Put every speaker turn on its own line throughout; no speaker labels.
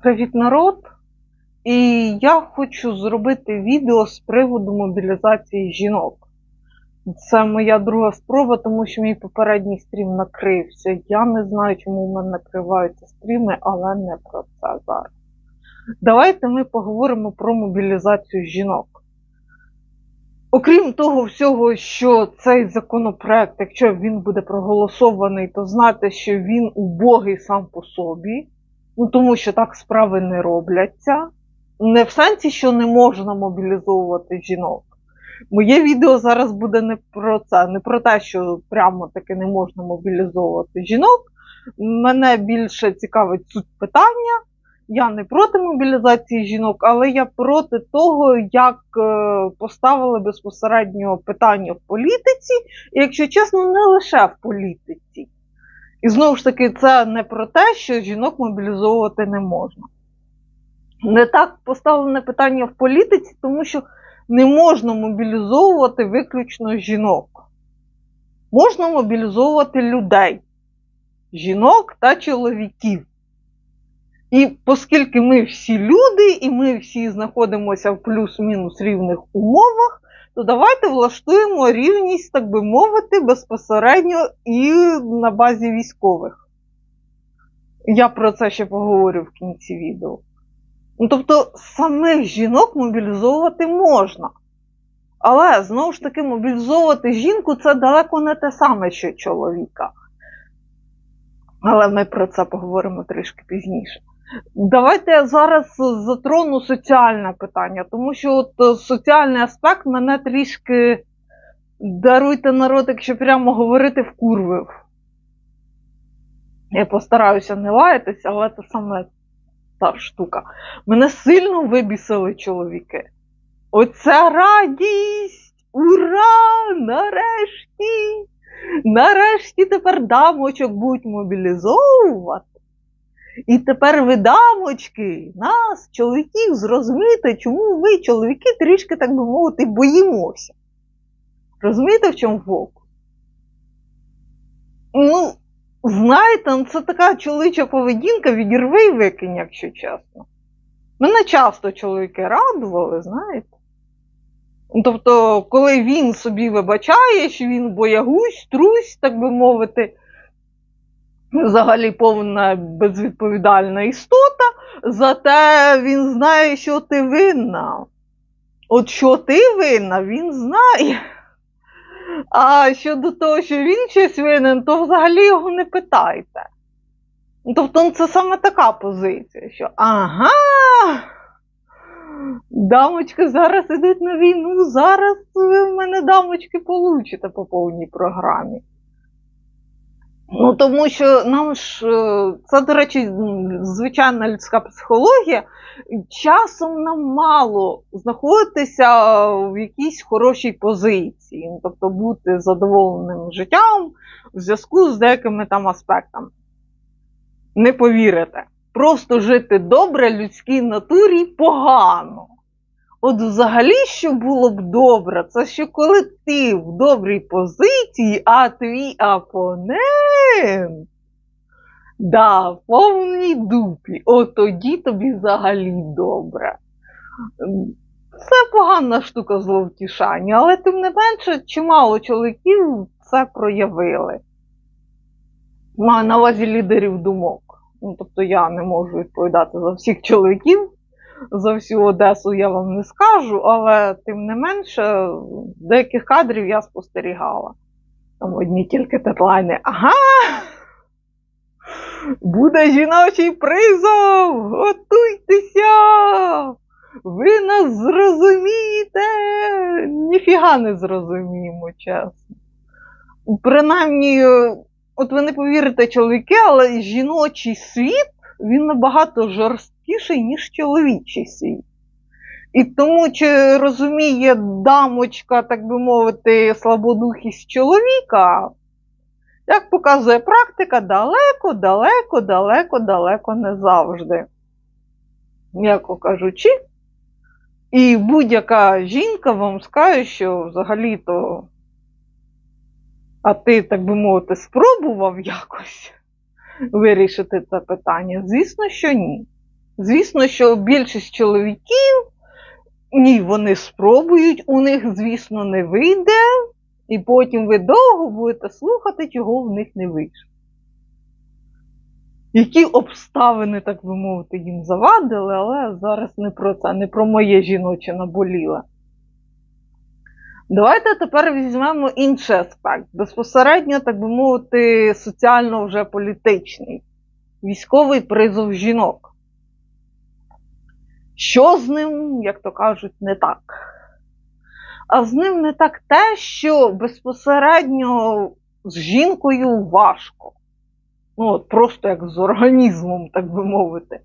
Привіт, народ! І я хочу зробити відео з приводу мобілізації жінок. Це моя друга спроба, тому що мій попередній стрім накрився. Я не знаю, чому в мене накриваються стріми, але не про це зараз. Давайте ми поговоримо про мобілізацію жінок. Окрім того всього, що цей законопроект, якщо він буде проголосований, то знати, що він убогий сам по собі. Тому що так справи не робляться. Не в сенсі, що не можна мобілізовувати жінок. Моє відео зараз буде не про це, не про те, що прямо таки не можна мобілізовувати жінок. Мене більше цікавить суть питання. Я не проти мобілізації жінок, але я проти того, як поставили безпосередньо питання в політиці, і, якщо чесно, не лише в політиці. І знову ж таки, це не про те, що жінок мобілізовувати не можна. Не так поставлене питання в політиці, тому що не можна мобілізовувати виключно жінок. Можна мобілізовувати людей, жінок та чоловіків. І оскільки ми всі люди, і ми всі знаходимося в плюс-мінус рівних умовах, то давайте влаштуємо рівність, так би мовити, безпосередньо і на базі військових. Я про це ще поговорю в кінці відео. Тобто, самих жінок мобілізовувати можна. Але, знову ж таки, мобілізовувати жінку – це далеко не те саме, що чоловіка. Але ми про це поговоримо трішки пізніше. Давайте я зараз затрону соціальне питання, тому що соціальний аспект мене трішки, даруйте народ, якщо прямо говорити, вкурвив. Я постараюся не лаятися, але це саме та штука. Мене сильно вибісили чоловіки. Оця радість! Ура! Нарешті! Нарешті тепер дамочок будуть мобілізовувати. І тепер ви, дамочки, нас, чоловіків, зрозумієте, чому ви, чоловіки, трішки, так би мовити, боїмося. Розумієте, в чому фокус? Знаєте, це така чоловіча поведінка, відірви і викинь, якщо чесно. Мене часто чоловіки радували, знаєте. Тобто, коли він собі вибачає, що він боягусь, трусь, так би мовити, взагалі повна безвідповідальна істота, зате він знає, що ти винна. От що ти винна, він знає. А щодо того, що він щось винен, то взагалі його не питайте. Тобто це саме така позиція, що ага, дамочки зараз ідуть на війну, зараз ви в мене, дамочки, получите по повній програмі. Тому що нам ж, це, до речі, звичайна людська психологія, часом нам мало знаходитися в якійсь хорошій позиції, тобто бути задоволеним життям в зв'язку з деякими там аспектами. Не повірите, просто жити добре людській натурі погано. От взагалі, що було б добре, це що коли ти в добрій позиції, а твій опонент, в повній дупі, от тоді тобі взагалі добре. Це погана штука зловтішання, але тим не менше, чимало чоловіків це проявили. Маю на увазі лідерів думок. Тобто я не можу відповідати за всіх чоловіків, за всю Одесу я вам не скажу, але тим не менше, деяких кадрів я спостерігала. Там одні тільки дедлайни. Ага! Буде жіночий призов! Готуйтеся! Ви нас зрозумієте! Ніфіга не зрозуміємо, чесно. Принаймні, от ви не повірите, чоловіки, але жіночий світ, він набагато жорсткіший, ніж чоловічий світ. І тому, чи розуміє дамочка, так би мовити, слабодухість чоловіка, як показує практика, далеко не завжди. М'яко кажучи. І будь-яка жінка вам скаже, що взагалі-то, а ти, так би мовити, спробував якось вирішити це питання? Звісно, що ні. Звісно, що більшість чоловіків, ні, вони спробують, у них, звісно, не вийде, і потім ви довго будете слухати, чого в них не вийшло. Які обставини, так би мовити, їм завадили, але зараз не про це, не про моє жіноче наболіле. Давайте тепер візьмемо інший аспект, безпосередньо, так би мовити, соціально вже політичний. Військовий призов жінок. Що з ним, як то кажуть, не так? А з ним не так те, що безпосередньо з жінкою важко. Ну, от просто як з організмом, так би мовити.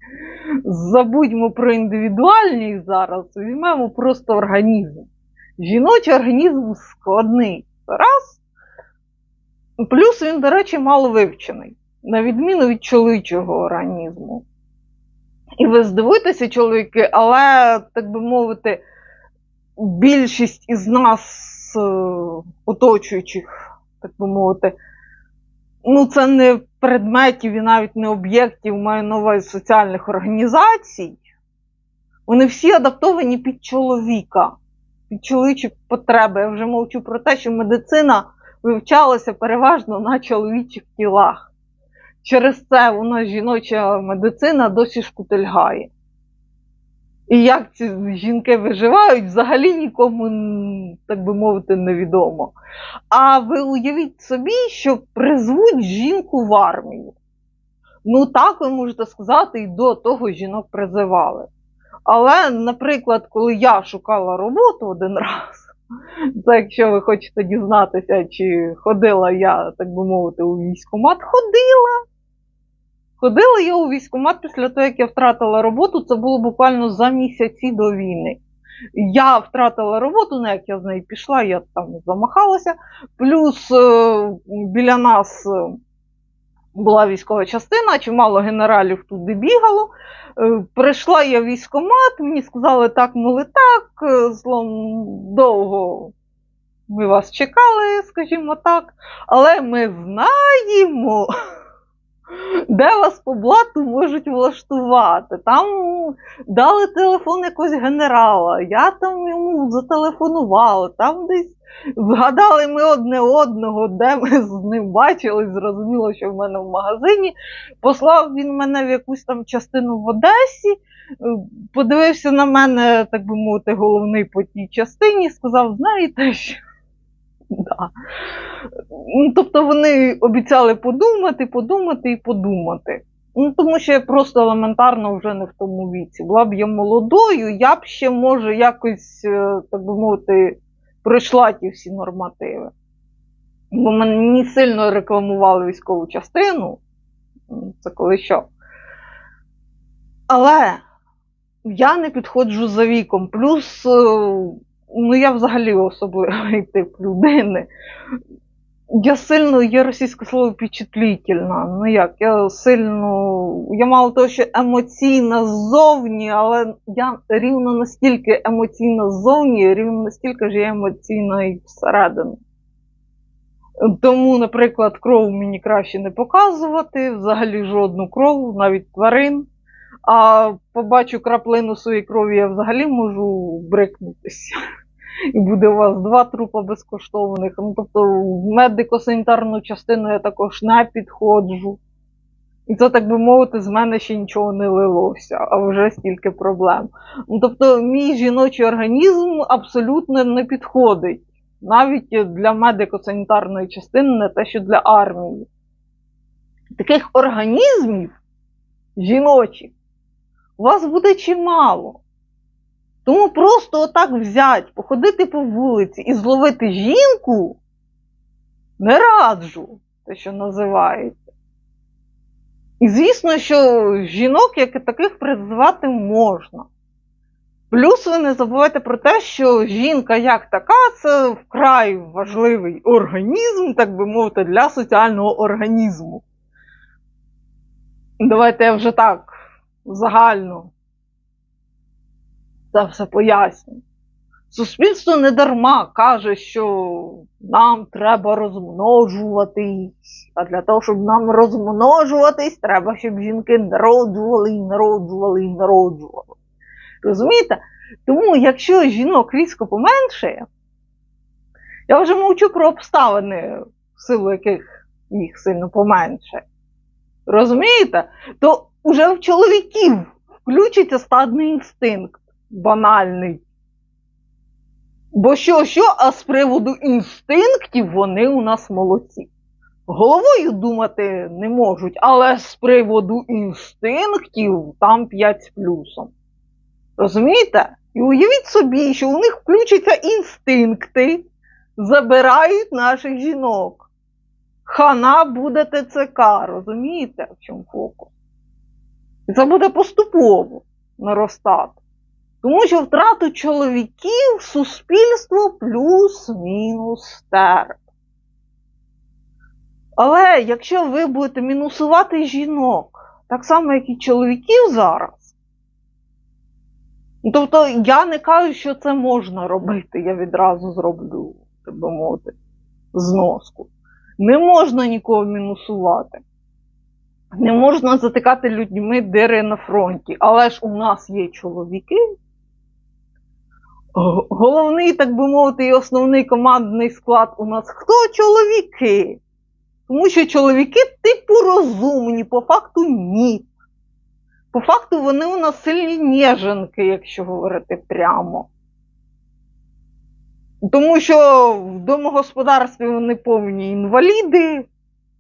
Забудьмо про індивідуальність зараз, візьмемо просто організм. Жіночий організм складний. Раз. Плюс він, до речі, мало вивчений. На відміну від чоловічого організму. І ви здивуєтеся, чоловіки, але, так би мовити, більшість із нас, оточуючих, так би мовити, ну це не предметів і навіть не об'єктів, маю на увазі соціальних організацій, вони всі адаптовані під чоловіка, під чоловічі потреби. Я вже мовчу про те, що медицина вивчалася переважно на чоловічих тілах. Через це у нас жіноча медицина досі шкутильгає. І як ці жінки виживають, взагалі нікому, так би мовити, невідомо. А ви уявіть собі, що призвуть жінку в армію. Ну так, ви можете сказати, і до того жінок призивали. Але, наприклад, коли я шукала роботу один раз, це якщо ви хочете дізнатися, чи ходила я, так би мовити, у військкомат, Ходила я у військкомат після того, як я втратила роботу, це було буквально за місяці до війни. Я втратила роботу, не як я з неї пішла, я там замахалася. Плюс біля нас була військова частина, чимало генералів туди бігало. Прийшла я в військкомат, мені сказали так, моли так, словом, довго ми вас чекали, скажімо так, але ми знаємо, де вас по блату можуть влаштувати. Там дали телефон якогось генерала, я там йому зателефонувала, там десь згадали ми одне одного, де ми з ним бачились, зрозуміло, що в мене в магазині. Послав він мене в якусь там частину в Одесі, подивився на мене, так би мовити, головний по тій частині, сказав, знаєте, що... Да. Тобто вони обіцяли подумати. Ну, тому що я просто елементарно вже не в тому віці. Була б я молодою, я б ще, може, якось, так би мовити, пройшла ті всі нормативи. Бо мені сильно рекламували військову частину, це коли що. Але я не підходжу за віком. Плюс, ну я взагалі особливий тип людини. Я сильно, є російське слово впечатлительна. Ну як, я мало того, що емоційна ззовні, але я рівно настільки емоційна ззовні, рівно настільки ж я емоційна і всередину. Тому, наприклад, кров мені краще не показувати, взагалі жодну кров, навіть тварин. А побачу краплину своєї крові, я взагалі можу брикнутися. І буде у вас 2 трупа безкоштовних. Ну, тобто в медико-санітарну частину я також не підходжу. І це, так би мовити, з мене ще нічого не лилося, а вже стільки проблем. Ну, тобто мій жіночий організм абсолютно не підходить. Навіть для медико-санітарної частини, не те, що для армії. Таких організмів жіночих у вас буде чимало. Тому просто отак взять, походити по вулиці і зловити жінку не раджу, те, що називається. І звісно, що жінок, як і таких, призивати можна. Плюс ви не забувайте про те, що жінка як така – це вкрай важливий організм, так би мовити, для соціального організму. Давайте я вже так загально це все поясню. Суспільство не дарма каже, що нам треба розмножуватись, а для того, щоб нам розмножуватись, треба, щоб жінки народжували і народжували і народжували. Розумієте? Тому, якщо жінок різко поменшає, я вже мовчу про обставини, в силу яких їх сильно поменшає, розумієте? То вже в чоловіків включиться стадний інстинкт, банальний. Бо що, а з приводу інстинктів вони у нас молодці. Головою думати не можуть, але з приводу інстинктів там 5 з плюсом. Розумієте? І уявіть собі, що у них включаться інстинкти, забирають наших жінок. Хана буде ТЦК, розумієте, в чому фокус? І це буде поступово наростати. Тому що втрату чоловіків суспільство плюс-мінус терпить. Але якщо ви будете мінусувати жінок, так само, як і чоловіків зараз, тобто я не кажу, що це можна робити, я відразу зроблю, так би мовити, зноску. Не можна нікого мінусувати. Не можна затикати людьми дири на фронті. Але ж у нас є чоловіки. Головний, так би мовити, і основний командний склад у нас хто? Чоловіки. Тому що чоловіки типу розумні, по факту ні. По факту вони у нас сильні неженки, якщо говорити прямо. Тому що в домогосподарстві вони повні інваліди,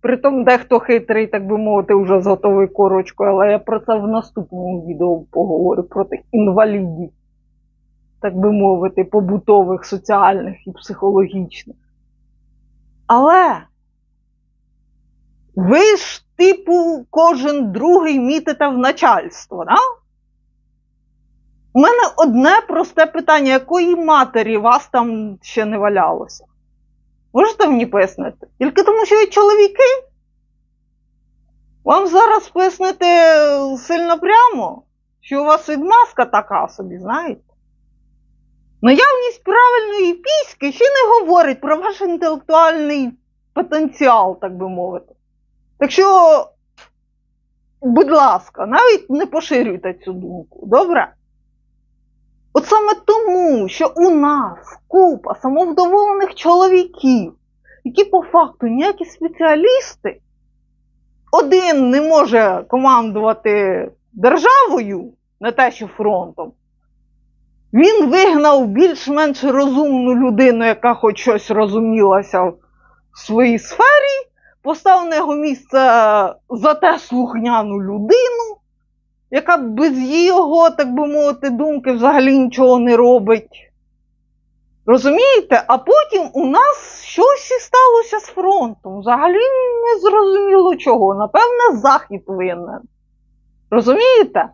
притом дехто хитрий, так би мовити, вже з готовою корочкою, але я про це в наступному відео поговорю, про тих інвалідів, так би мовити, побутових, соціальних і психологічних. Але ви ж, типу, кожен другий мітите в начальство, да? У мене одне просте питання, якої матері вас там ще не валялося? Можете мені пояснити? Тільки тому, що ви чоловіки? Вам зараз пояснити сильно прямо, що у вас відмазка така собі, знаєте? Наявність правильної піськи ще не говорить про ваш інтелектуальний потенціал, так би мовити. Так що, будь ласка, навіть не поширюйте цю думку, добре? От саме тому, що у нас купа самовдоволених чоловіків, які по факту ніякі спеціалісти, один не може командувати державою, не те що фронтом, він вигнав більш-менш розумну людину, яка хоч щось розумілася в своїй сфері, поставив на його місце зате слухняну людину, яка без його, так би мовити, думки взагалі нічого не робить. Розумієте? А потім у нас щось і сталося з фронтом. Взагалі не зрозуміло чого. Напевне, Захід винен. Розумієте?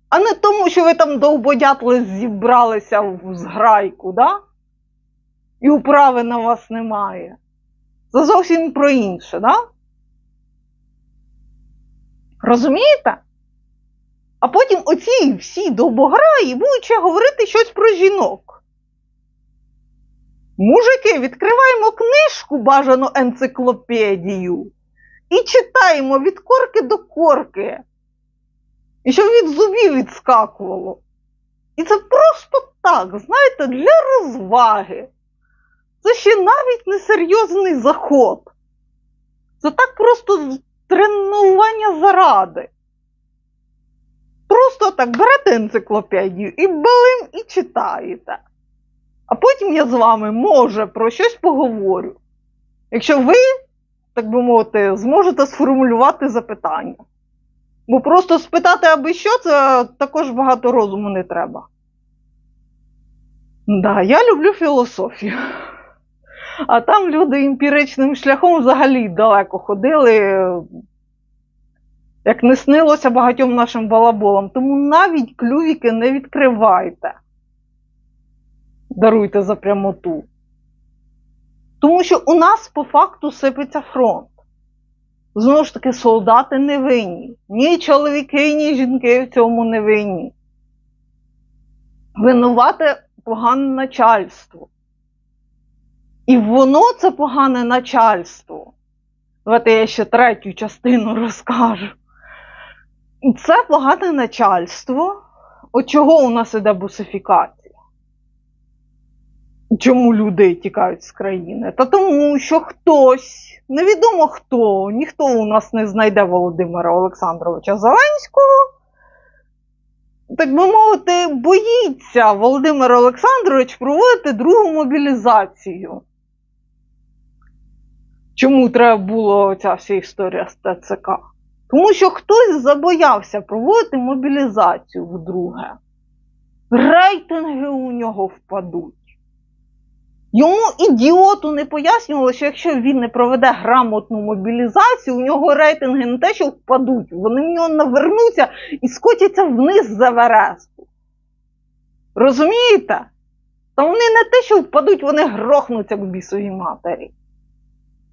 А не тому, що ви там довбодятли зібралися в зграйку, да? І управи на вас немає. Це зовсім про інше, да? Розумієте? А потім оці всі довбограї будуть ще говорити щось про жінок. Мужики, відкриваємо книжку, бажану енциклопедію, і читаємо від корки до корки. І щоб від зубів відскакувало. І це просто так, знаєте, для розваги. Це ще навіть не серйозний заход. Це так просто тренування заради. Просто так берете енциклопедію і балим, і читаєте. А потім я з вами, може, про щось поговорю. Якщо ви, так би мовити, зможете сформулювати запитання. Бо просто спитати аби що, це також багато розуму не треба. Да, я люблю філософію. А там люди емпіричним шляхом взагалі далеко ходили, як не снилося багатьом нашим балаболам. Тому навіть клювіки не відкривайте. Даруйте за прямоту. Тому що у нас по факту сипеться фронт. Знову ж таки, солдати не винні. Ні чоловіки, ні жінки в цьому не винні. Винувате погане начальство. І воно, це погане начальство, давайте я ще третю частину розкажу. Це погане начальство. От чого у нас іде бусифікація? Чому люди тікають з країни? Та тому, що хтось, невідомо хто, ніхто у нас не знайде Володимира Олександровича Зеленського, так би мовити, боїться Володимир Олександрович проводити другу мобілізацію. Чому треба було ця вся історія з ТЦК? Тому що хтось забоявся проводити мобілізацію вдруге. Рейтинги у нього впадуть. Йому, ідіоту, не пояснювало, що якщо він не проведе грамотну мобілізацію, у нього рейтинги не те, що впадуть, вони в нього навернуться і скотяться вниз з Евересту. Розумієте? Та вони не те, що впадуть, вони грохнуться к бісовій матері.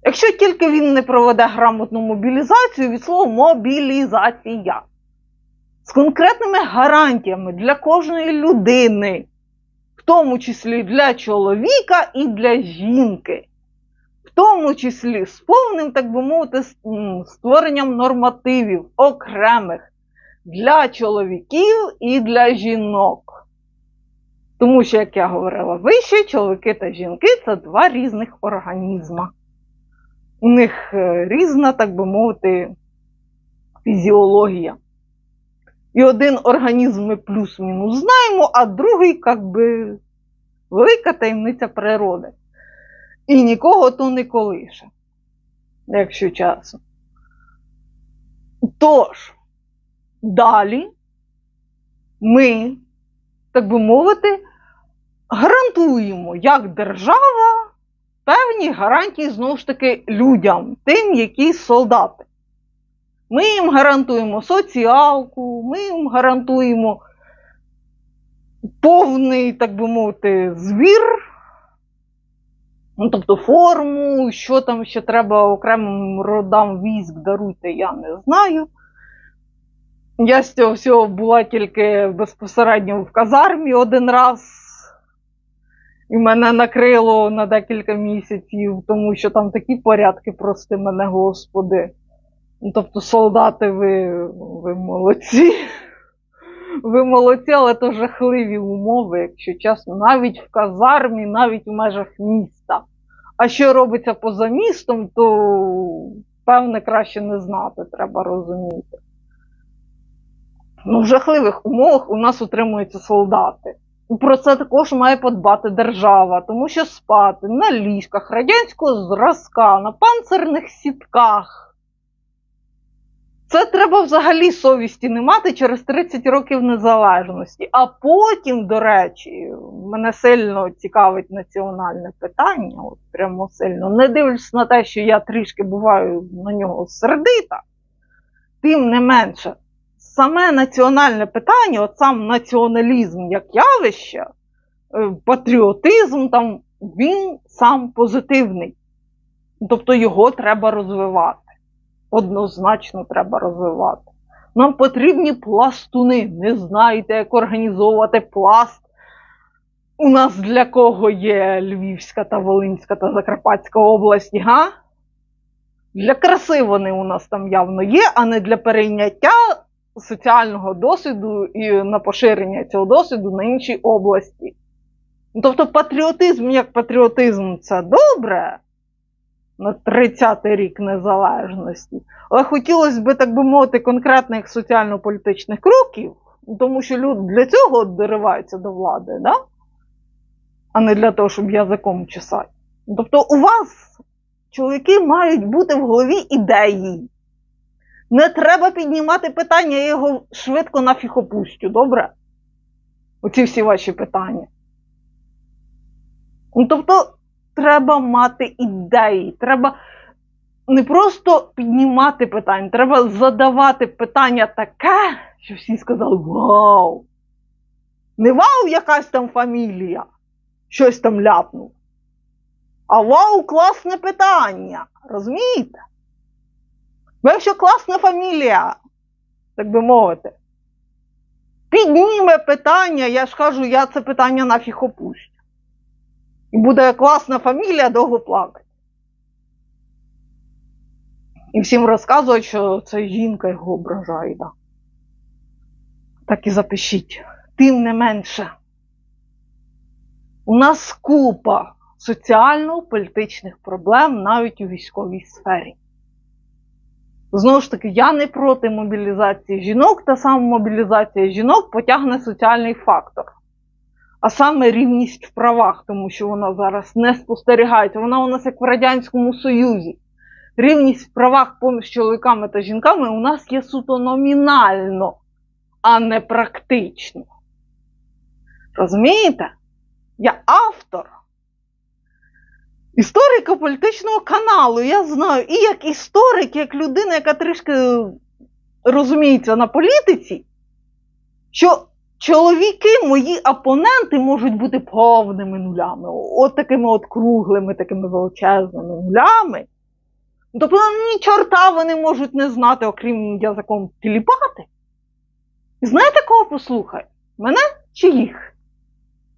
Якщо тільки він не проведе грамотну мобілізацію, від слова мобілізація. З конкретними гарантіями для кожної людини. В тому числі для чоловіка і для жінки. В тому числі з повним, так би мовити, створенням нормативів окремих для чоловіків і для жінок. Тому що, як я говорила вище, чоловіки та жінки – це два різних організми. У них різна, так би мовити, фізіологія. І один організм ми плюс-мінус знаємо, а другий, як би, велика таємниця природи. І нікого то не колише, якщо чесно. Тож, далі ми, так би мовити, гарантуємо, як держава, певні гарантії, знову ж таки, людям, тим, які солдати. Ми їм гарантуємо соціалку, ми їм гарантуємо повний, так би мовити, збір, ну, тобто форму, що там ще треба окремим родам військ, даруйте, я не знаю. Я з цього всього була тільки безпосередньо в казармі один раз, і мене накрило на декілька місяців, тому що там такі порядки, прости мене, Господи. Тобто, солдати, ви молодці. Ви молодці, але то жахливі умови, якщо чесно, навіть в казармі, навіть в межах міста. А що робиться поза містом, то, певне, краще не знати, треба розуміти. Ну, в жахливих умовах у нас утримуються солдати. І про це також має подбати держава, тому що спати на ліжках радянського зразка, на панцирних сітках. Це треба взагалі совісті не мати через 30 років незалежності. А потім, до речі, мене сильно цікавить національне питання, от прямо сильно. Не дивлячись на те, що я трішки буваю на нього сердита, тим не менше, саме національне питання, от сам націоналізм як явище, патріотизм, там, він сам позитивний. Тобто його треба розвивати. Однозначно треба розвивати. Нам потрібні пластуни. Не знаєте, як організовувати пласт? У нас для кого є Львівська та Волинська та Закарпатська області, га? Для краси вони у нас там явно є, а не для перейняття соціального досвіду і на поширення цього досвіду на інші області. Тобто патріотизм як патріотизм – це добре, на 30-й рік незалежності. Але хотілося б, так би мовити, конкретних соціально-політичних кроків, тому що люди для цього дориваються до влади, да? А не для того, щоб язиком чесати. Тобто у вас, чоловіки, мають бути в голові ідеї. Не треба піднімати питання, я його швидко нафіг опустю, добре? Оці всі ваші питання. Тобто, треба мати ідеї, треба не просто піднімати питання, треба задавати питання таке, що всі сказали «Вау!». Не «Вау, якась там фамілія, щось там ляпнув», а «Вау, класне питання», розумієте? Бо якщо класна фамілія, так би мовити, підніме питання, я ж кажу, я це питання нафіг опущу. І буде класна фамілія, довго плакати. І всім розказують, що це жінка його ображає. Да. Так і запишіть. Тим не менше. У нас купа соціально-політичних проблем навіть у військовій сфері. Знову ж таки, я не проти мобілізації жінок, та сама мобілізація жінок потягне соціальний фактор. А саме рівність в правах, тому що вона зараз не спостерігається. Вона у нас як в Радянському Союзі. Рівність в правах поміж чоловіками та жінками у нас є суто номінально, а не практично. Розумієте? Я автор історико-політичного каналу, я знаю, і як історик, як людина, яка трішки розуміється на політиці, що чоловіки, мої опоненти, можуть бути повними нулями. От такими от круглими, такими величезними нулями. Тобто ні чорта вони можуть не знати, окрім язиком тіліпати. І знаєте, кого послухає? Мене чи їх?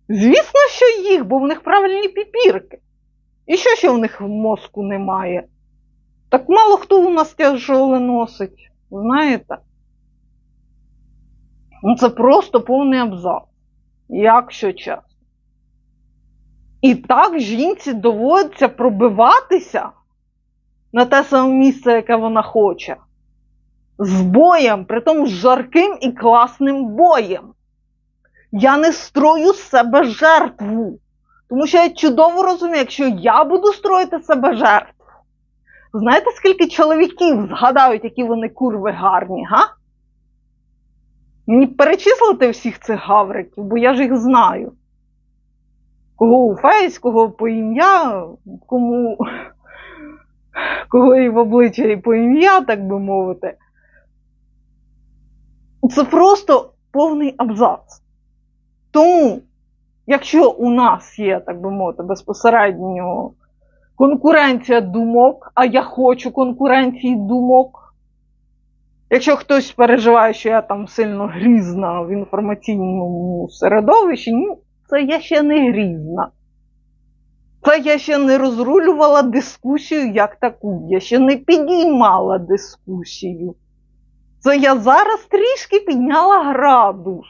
Звісно, що їх, бо в них правильні піпірки. І що ще в них в мозку немає? Так мало хто у нас тяжоле носить, знаєте? Ну це просто повний абзац, якщо чесно. І так жінці доводиться пробиватися на те саме місце, яке вона хоче. З боєм, притому з жарким і класним боєм. Я не строю з себе жертву. Тому що я чудово розумію, якщо я буду строїти з себе жертву. Знаєте, скільки чоловіків згадають, які вони курви гарні, га? Мені перечислити всіх цих гавриків, бо я ж їх знаю. Кого у фейс, кого по ім'я, кого і в обличчя, і по ім'я, так би мовити. Це просто повний абзац. Тому, якщо у нас є, так би мовити, безпосередньо конкуренція думок, а я хочу конкуренції думок, якщо хтось переживає, що я там сильно грізна в інформаційному середовищі, ні, це я ще не грізна. Це я ще не розрулювала дискусію як таку, я ще не підіймала дискусію. Це я зараз трішки підняла градус.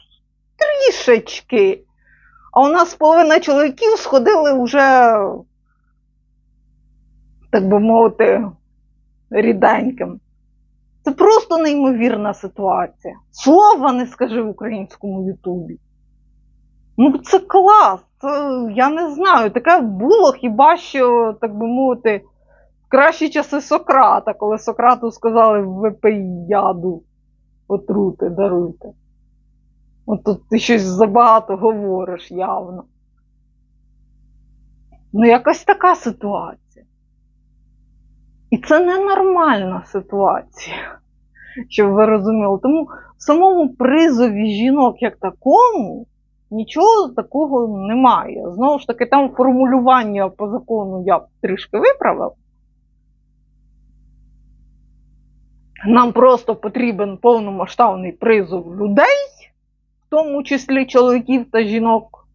Трішечки. А у нас половина чоловіків сходили вже, так би мовити, ріденьким. Це просто неймовірна ситуація. Слова не скажи в українському ютубі. Ну це клас, це, я не знаю, таке було хіба що, так би мовити, в кращі часи Сократа, коли Сократу сказали випий яду, отрути, даруйте. От тут ти щось забагато говориш явно. Ну якась така ситуація. І це ненормальна ситуація, щоб ви розуміли. Тому в самому призові жінок як такому нічого такого немає. Знову ж таки, там формулювання по закону я трішки виправив. Нам просто потрібен повномасштабний призов людей, в тому числі чоловіків та жінок.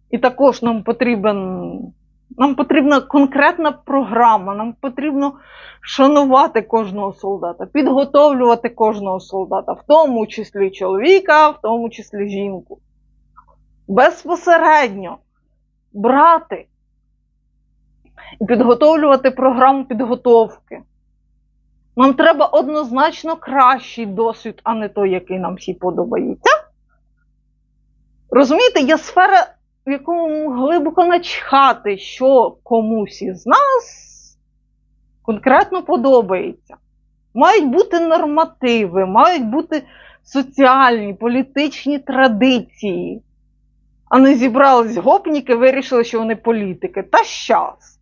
І також нам потрібна конкретна програма, нам потрібно шанувати кожного солдата, підготовлювати кожного солдата, в тому числі чоловіка, в тому числі жінку. Безпосередньо брати і підготовлювати програму підготовки. Нам треба однозначно кращий досвід, а не той, який нам всі подобається. Розумієте, є сфера, в якому глибоко начхати, що комусь із нас конкретно подобається. Мають бути нормативи, мають бути соціальні, політичні традиції. А не зібрались гопніки, вирішили, що вони політики. Та щас.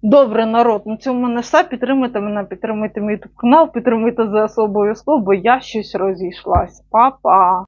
Добре, народ, на цьому в мене все. Підтримуйте мене, підтримуйте мій YouTube канал, підтримуйте ЗСУ обов'язково, бо я щось розійшлась. Па-па!